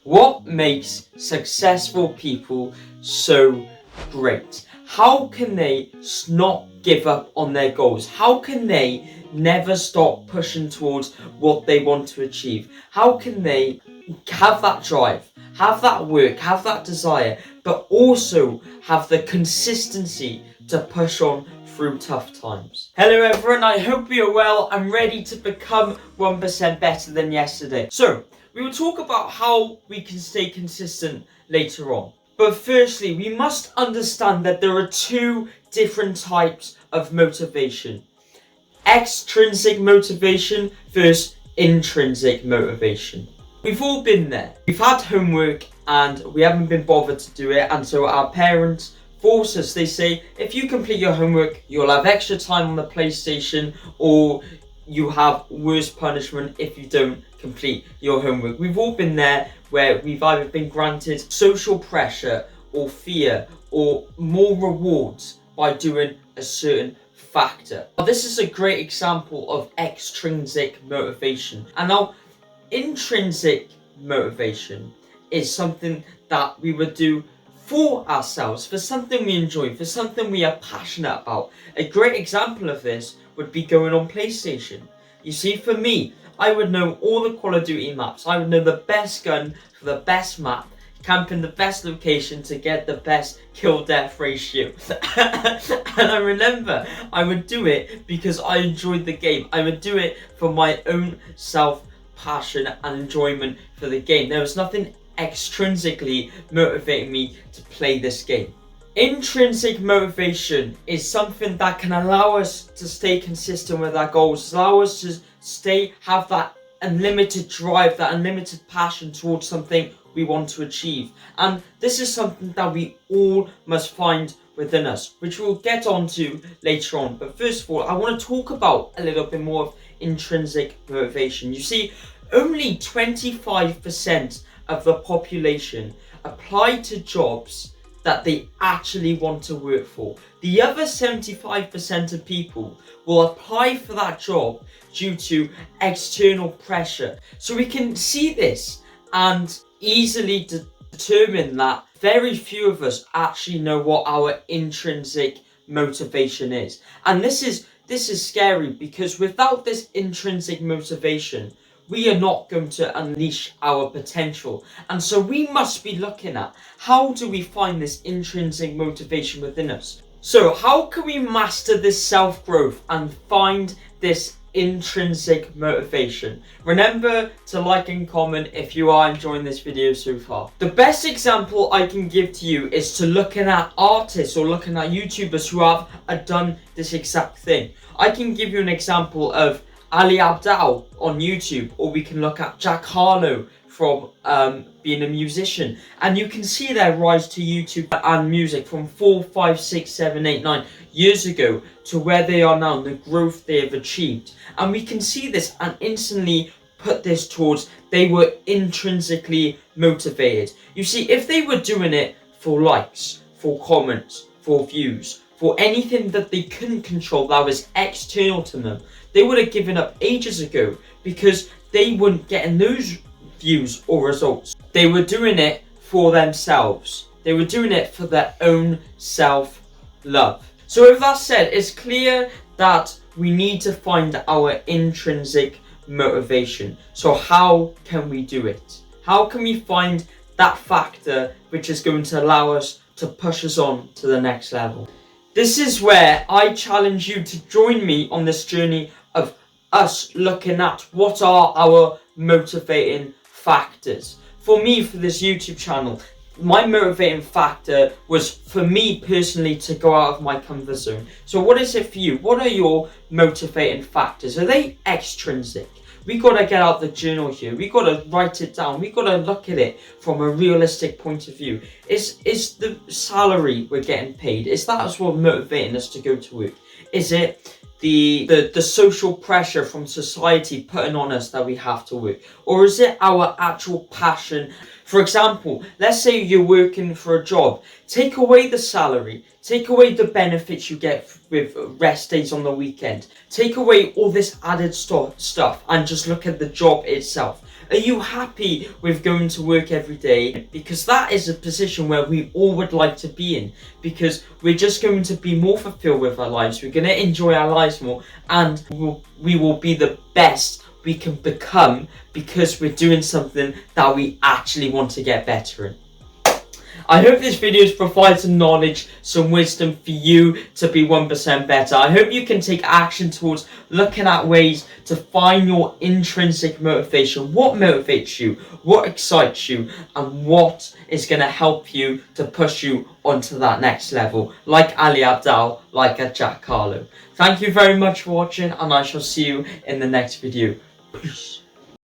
What makes successful people so great? How can they not give up on their goals? How can they never stop pushing towards what they want to achieve? How can they have that drive, have that work, have that desire, but also have the consistency to push on through tough times? Hello everyone, I hope you're well and ready to become 1% better than yesterday. So, we will talk about how we can stay consistent later on. But firstly, we must understand that there are two different types of motivation. Extrinsic motivation versus intrinsic motivation. We've all been there. We've had homework and we haven't been bothered to do it, and so our parents force us. They say, if you complete your homework, you'll have extra time on the PlayStation, or you have worse punishment if you don't complete your homework. We've all been there where we've either been granted social pressure or fear or more rewards by doing a certain factor. Now, this is a great example of extrinsic motivation. And now, intrinsic motivation is something that we would do for ourselves, for something we enjoy, for something we are passionate about. A great example of this would be going on PlayStation. You see, for me, I would know all the Call of Duty maps. I would know the best gun for the best map, camp in the best location to get the best kill-death ratio. And I remember I would do it because I enjoyed the game. I would do it for my own self-passion and enjoyment for the game. There was nothing extrinsically motivating me to play this game. Intrinsic motivation is something that can allow us to stay consistent with our goals, allow us to have that unlimited drive, that unlimited passion towards something we want to achieve. And this is something that we all must find within us, which we'll get onto later on. But first of all, I want to talk about a little bit more of intrinsic motivation. You see, only 25% of the population apply to jobs that they actually want to work for. The other 75% of people will apply for that job due to external pressure. So we can see this and easily determine that very few of us actually know what our intrinsic motivation is. And this is scary, because without this intrinsic motivation, we are not going to unleash our potential. And so we must be looking at, how do we find this intrinsic motivation within us? So how can we master this self-growth and find this intrinsic motivation? Remember to like and comment if you are enjoying this video so far. The best example I can give to you is to looking at artists or looking at YouTubers who have done this exact thing. I can give you an example of Ali Abdaal on YouTube, or we can look at Jack Harlow from being a musician, and you can see their rise to YouTube and music from 4, 5, 6, 7, 8, 9 years ago to where they are now, and the growth they have achieved. And we can see this and instantly put this towards they were intrinsically motivated. You see, if they were doing it for likes, for comments, for views, for anything that they couldn't control that was external to them, they would have given up ages ago, because they weren't getting those views or results. They were doing it for themselves. They were doing it for their own self-love. So with that said, it's clear that we need to find our intrinsic motivation. So how can we do it? How can we find that factor which is going to allow us to push us on to the next level? This is where I challenge you to join me on this journey of us looking at what are our motivating factors. For me, for this YouTube channel, my motivating factor was, for me personally, to go out of my comfort zone. So what is it for you? What are your motivating factors? Are they extrinsic? We got to get out the journal here. We got to write it down. We got to look at it from a realistic point of view. Is the salary we're getting paid, is that what's motivating us to go to work? Is it the social pressure from society putting on us that we have to work? Or is it our actual passion? For example, let's say you're working for a job. Take away the salary, take away the benefits you get with rest days on the weekend, take away all this added stuff and just look at the job itself. Are you happy with going to work every day? Because that is a position where we all would like to be in, because we're just going to be more fulfilled with our lives. We're going to enjoy our lives more, and we will be the best we can become because we're doing something that we actually want to get better in. I hope this video has provided some knowledge, some wisdom for you to be 1% better. I hope you can take action towards looking at ways to find your intrinsic motivation. What motivates you? What excites you? And what is going to help you to push you onto that next level? Like Ali Abdaal, like a Jack Harlow. Thank you very much for watching, and I shall see you in the next video. Peace.